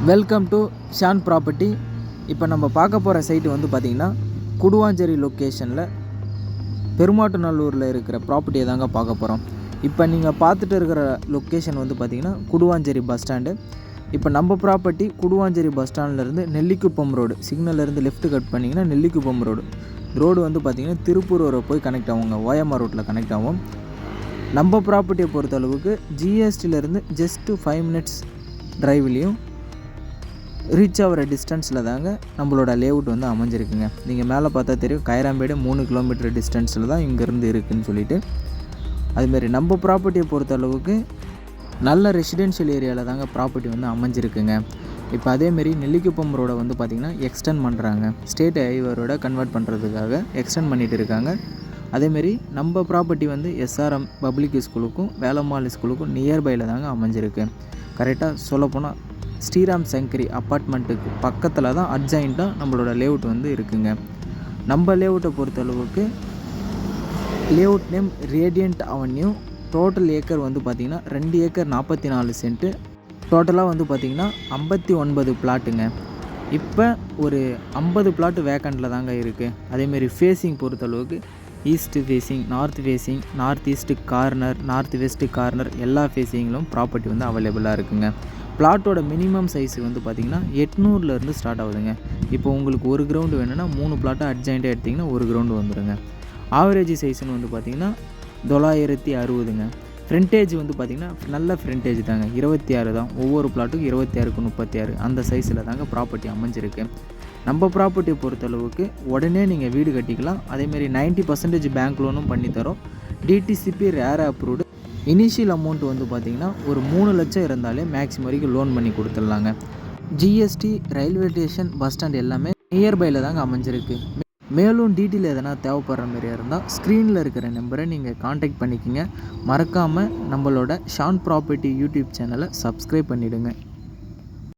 Welcome to Shawn property. இப்போ நம்ம பார்க்க போகிற சைட்டு வந்து பார்த்திங்கன்னா குடுவாஞ்சேரி லொக்கேஷனில் பெருமாட்டுநல்லூரில் இருக்கிற ப்ராப்பர்ட்டியை தாங்க பார்க்க போகிறோம். இப்போ நீங்கள் பார்த்துட்டு இருக்கிற லொக்கேஷன் வந்து பார்த்திங்கன்னா குடுவாஞ்சேரி பஸ் ஸ்டாண்டு. இப்போ நம்ம ப்ராப்பர்ட்டி குடுவாஞ்சேரி பஸ் ஸ்டாண்ட்லேருந்து நெல்லிக்குப்பம் ரோடு சிக்னல்லேருந்து லெஃப்ட் கட் பண்ணிங்கன்னா நெல்லிக்குப்பம் ரோடு வந்து பார்த்திங்கன்னா திருப்பூர் போய் கனெக்ட் ஆகுங்க. ஓஎம்ஆர் ரோட்டில் கனெக்ட் ஆகும். நம்ம ப்ராப்பர்ட்டியை பொறுத்தளவுக்கு ஜிஎஸ்டிலேருந்து ஜஸ்ட்டு 5 minutes ட்ரைவ்லேயும் ரீச் ஆகிற டிஸ்டன்ஸில் தாங்க நம்மளோட லேஅவுட் வந்து அமைஞ்சிருக்குங்க. நீங்கள் மேலே பார்த்தா தெரியும், கைராம்பேடு 3 கிலோமீட்டர் டிஸ்டன்ஸில் தான் இங்கேருந்து இருக்குதுன்னு சொல்லிட்டு. அதுமாரி நம்ம ப்ராப்பர்ட்டியை பொறுத்தளவுக்கு நல்ல ரெசிடென்ஷியல் ஏரியாவில் தாங்க ப்ராப்பர்ட்டி வந்து அமைஞ்சிருக்குங்க. இப்போ அதேமாரி நெல்லிக்குப்பம் ரோடை வந்து பார்த்திங்கன்னா எக்ஸ்டெண்ட் பண்ணுறாங்க. ஸ்டேட் ஹைவே ரோட கன்வெர்ட் பண்ணுறதுக்காக எக்ஸ்டெண்ட் பண்ணிகிட்டு இருக்காங்க. அதேமாரி நம்ம ப்ராப்பர்ட்டி வந்து எஸ்ஆர்எம் பப்ளிக் ஸ்கூலுக்கும் வேலம்மாள் ஸ்கூலுக்கும் நியர்பையில் தாங்க அமைஞ்சிருக்கு. கரெக்டாக சொல்லப்போனால் ஸ்ரீராம் சங்கரி அப்பார்ட்மெண்ட்டுக்கு பக்கத்தில் தான் அட்ஜாயிண்ட்டாக நம்மளோட லேஅவுட் வந்து இருக்குங்க. நம்ம லேஅவுட்டை பொறுத்தளவுக்கு layout name radiant avenue. Total acre வந்து பார்த்திங்கன்னா 2 ஏக்கர் 44 சென்ட்டு. டோட்டலாக வந்து பார்த்திங்கன்னா 59 பிளாட்டுங்க. இப்போ ஒரு 50 பிளாட்டு வேக்கண்டில் தாங்க இருக்குது. அதேமாரி ஃபேஸிங் பொறுத்தளவுக்கு east facing, north facing, north east corner, north west corner எல்லா ஃபேஸிங்கிலும் ப்ராப்பர்ட்டி வந்து அவைலபிளாக இருக்குங்க. பிளாட்டோட மினிமம் சைஸ் வந்து பார்த்திங்கன்னா 800லேருந்து ஸ்டார்ட் ஆகுதுங்க. இப்போ உங்களுக்கு 1 கிரவுண்டு வேணும்னா 3 பிளாட்டை அட்ஜாயிண்ட்டாக எடுத்திங்கன்னா 1 கிரவுண்டு வந்துடுங்க. ஆவரேஜ் சைஸ்னு வந்து பார்த்திங்கன்னா 960ங்க. ஃப்ரண்டேஜ் வந்து பார்த்திங்கன்னா நல்ல ஃப்ரண்டேஜ் தாங்க, 26 தான். ஒவ்வொரு பிளாட்டுக்கும் 26க்கு 36 அந்த சைஸில் தாங்க ப்ராப்பர்ட்டி அமைஞ்சிருக்கு. நம்ம ப்ராப்பர்ட்டியை பொறுத்தளவுக்கு உடனே நீங்கள் வீடு கட்டிக்கலாம். அதேமாரி 90% பேங்க் லோனும் பண்ணித்தரோம். DTCP rare approved. Initial amount வந்து பார்த்திங்கன்னா ஒரு 3 லட்சம் இருந்தாலே மேக்ஸிமம் வரைக்கும் லோன் பண்ணி கொடுத்துடலாங்க. GST, railway station, bus stand எல்லாமே நியர்பையில் தாங்க அமைஞ்சிருக்கு. மேலும் டீட்டெயில் எதனா தேவைப்படுற மாதிரியா இருந்தால் ஸ்க்ரீனில் இருக்கிற நம்பரை நீங்கள் காண்டாக்ட் பண்ணிக்கோங்க. மறக்காமல் நம்மளோட ஷான் ப்ராப்பர்ட்டி யூடியூப் சேனலை சப்ஸ்கிரைப் பண்ணிவிடுங்க.